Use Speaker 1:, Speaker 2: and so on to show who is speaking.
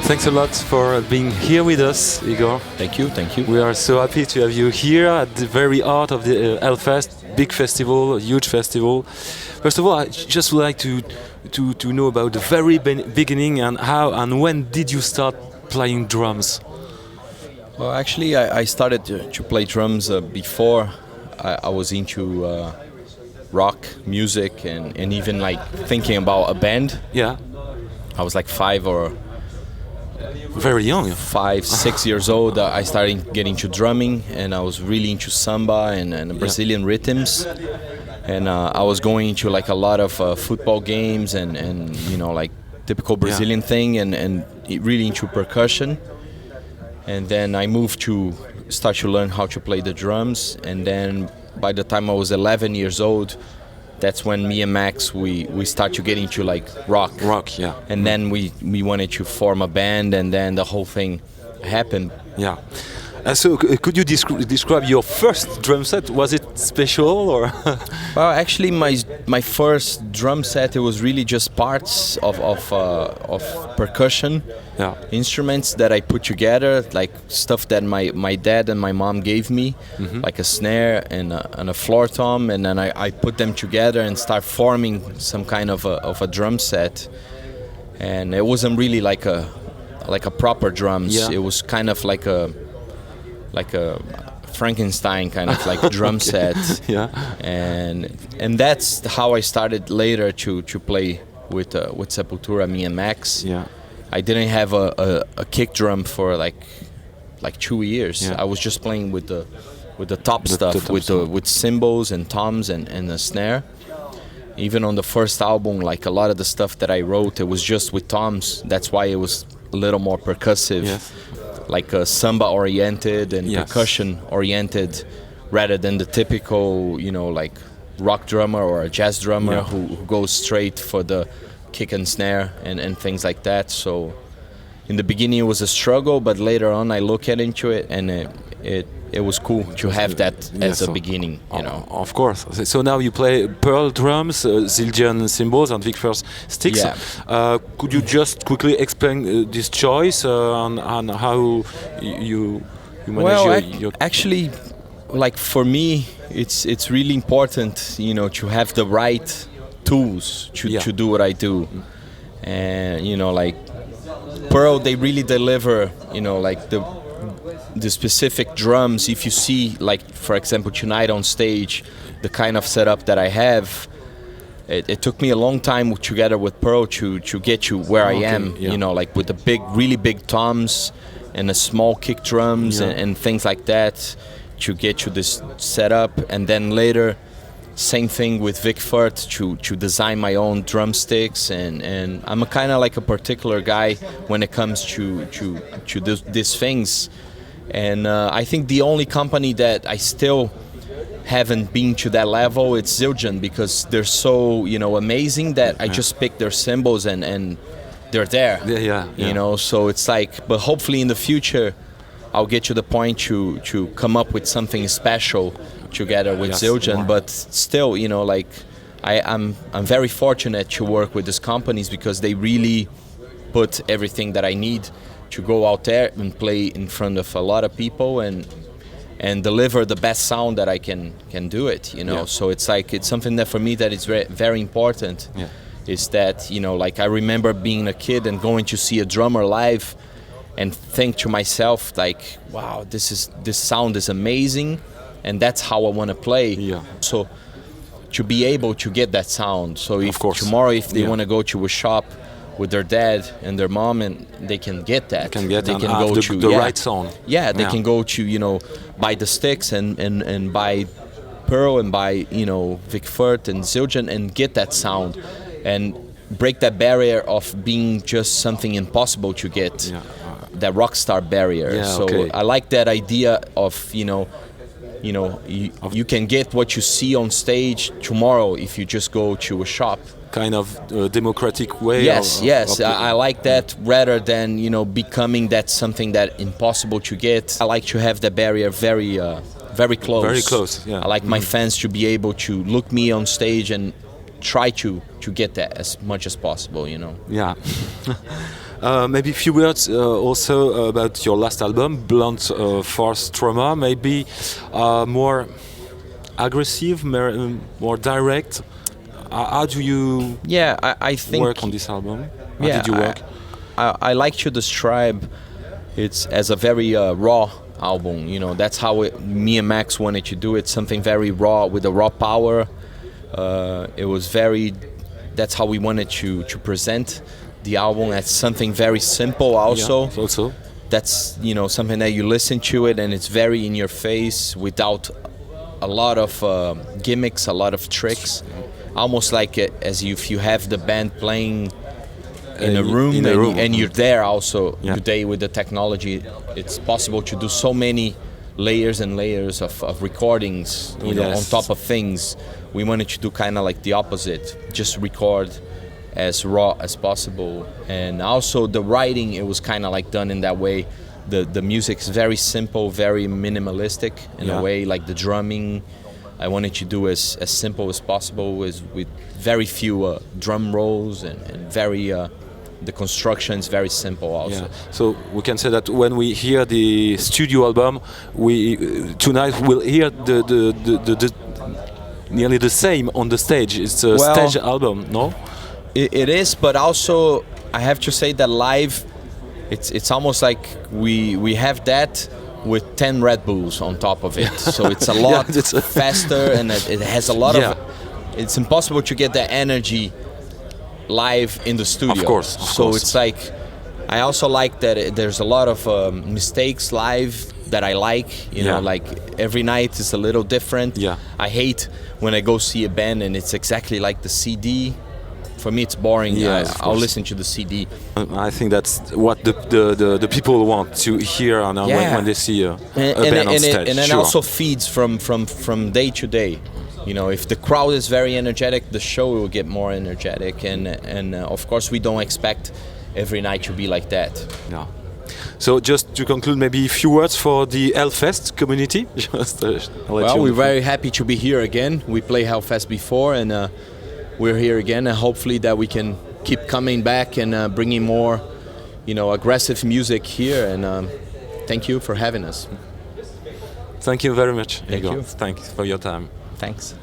Speaker 1: Thanks a lot for being here with us, Igor.
Speaker 2: Thank you, thank you.
Speaker 1: We are so happy to have you here at the very heart of the Hellfest, big festival, a huge festival. First of all, I just would like to know about the very beginning and how and when did you start playing drums?
Speaker 2: Well, actually, I started to play drums before I was into rock music and even like thinking about a band.
Speaker 1: Yeah.
Speaker 2: I was like
Speaker 1: very young.
Speaker 2: 6 years old. I started getting into drumming, and I was really into samba and Brazilian rhythms. And I was going into like a lot of football games and you know, like typical Brazilian thing, and really into percussion. And then I moved to start to learn how to play the drums. And then by the time I was 11 years old, that's when me and Max we start to get into like rock.
Speaker 1: Yeah.
Speaker 2: And then we wanted to form a band, and then the whole thing happened.
Speaker 1: Yeah. So could you describe your first drum set? Was it special or?
Speaker 2: Well, actually, my first drum set, it was really just parts of percussion instruments that I put together, like stuff that my dad and my mom gave me, like a snare and a floor tom, and then I put them together and start forming some kind of a drum set. And it wasn't really like a proper drums.
Speaker 1: Yeah.
Speaker 2: It was kind of like a Frankenstein kind of like drum set.
Speaker 1: Yeah.
Speaker 2: And that's how I started later to play with Sepultura, me and Max.
Speaker 1: Yeah.
Speaker 2: I didn't have a kick drum for like 2 years.
Speaker 1: Yeah.
Speaker 2: I was just playing with the top stuff, with cymbals and toms and the snare. Even on the first album, like a lot of the stuff that I wrote, it was just with toms. That's why it was a little more percussive.
Speaker 1: Yes.
Speaker 2: Like samba oriented and percussion oriented, rather than the typical, you know, like rock drummer or a jazz drummer who goes straight for the kick and snare and things like that. So in the beginning it was a struggle, but later on I look into it and it was cool to have that as a beginning, you know.
Speaker 1: Of course. So now you play Pearl drums, Zildjian cymbals, and Vic-Firth sticks.
Speaker 2: Yeah.
Speaker 1: Could you just quickly explain this choice and how you manage your...
Speaker 2: Actually, like for me, it's really important, you know, to have the right tools to do what I do. And you know, like Pearl, they really deliver, you know, like the specific drums. If you see, like for example tonight on stage, the kind of setup that I have, it took me a long time together with Pearl to get to where I am, you know, like with the really big toms and the small kick drums and things like that, to get to this setup. And then later, same thing with Vic-Firth, to design my own drumsticks, and I'm a kind of like a particular guy when it comes to these things. And I think the only company that I still haven't been to that level, it's Zildjian, because they're so, you know, amazing that I just pick their cymbals and they're there. You know, so it's like, but hopefully in the future I'll get to the point to come up with something special together with Zildjian. But still, you know, like I'm very fortunate to work with these companies, because they really put everything that I need to go out there and play in front of a lot of people and deliver the best sound that I can do it, you know. So it's like, it's something that for me that is very, very important, is that, you know, like I remember being a kid and going to see a drummer live and think to myself like, wow, this sound is amazing, and that's how I want to play. So to be able to get that sound, so if tomorrow if they want to go to a shop with their dad and their mom, and they can get that. They can go to
Speaker 1: the right sound.
Speaker 2: Yeah, they can go to, you know, buy the sticks and buy Pearl and buy, you know, Vic-Firth and Zildjian and get that sound and break that barrier of being just something impossible to get. That rock star barrier. I like that idea of, you know, you can get what you see on stage tomorrow if you just go to a shop.
Speaker 1: Kind of democratic way.
Speaker 2: I like that, rather than, you know, becoming that something that impossible to get. I like to have the barrier very close.
Speaker 1: Very close. Yeah.
Speaker 2: I like my fans to be able to look me on stage and try to get that as much as possible, you know.
Speaker 1: Yeah. Maybe a few words also about your last album, Blunt Force Trauma. Maybe more aggressive, more direct. How do you
Speaker 2: I think
Speaker 1: work on this album? How
Speaker 2: yeah,
Speaker 1: did you work?
Speaker 2: I like to describe it as a very raw album. You know, that's how me and Max wanted to do it. Something very raw with a raw power. It was very. That's how we wanted to present the album as something very simple. Also, that's something that you listen to it and it's very in your face without a lot of gimmicks, a lot of tricks. Almost like as if you have the band playing in a room, and you're there also today with the technology. It's possible to do so many layers and layers of recordings, on top of things. We wanted to do kind of like the opposite, just record as raw as possible. And also the writing, it was kind of like done in that way. The music is very simple, very minimalistic in a way, like the drumming. I wanted to do as simple as possible, with very few drum rolls and very the construction is very simple also.
Speaker 1: Yeah. So we can say that when we hear the studio album, we tonight will hear the nearly the same on the stage. It's a stage album, no?
Speaker 2: It is, but also I have to say that live, it's almost like we have that with 10 Red Bulls on top of it. So it's a lot faster, and it has a lot of. It's impossible to get that energy live in the studio.
Speaker 1: Of course.
Speaker 2: It's like, I also like that there's a lot of mistakes live that I like. Like every night is a little different.
Speaker 1: Yeah.
Speaker 2: I hate when I go see a band and it's exactly like the CD. For me, it's boring. I'll listen to the CD.
Speaker 1: I think that's what the people want to hear when they see a band on stage.
Speaker 2: And it also feeds from day to day. If the crowd is very energetic, the show will get more energetic. And of course, we don't expect every night to be like that.
Speaker 1: Yeah. So just to conclude, maybe a few words for the Hellfest community.
Speaker 2: We're very happy to be here again. We played Hellfest before, and we're here again, and hopefully that we can keep coming back and bringing more, aggressive music here. And thank you for having us.
Speaker 1: Thank you very much,
Speaker 2: Igor.
Speaker 1: Thanks for your time.
Speaker 2: Thanks.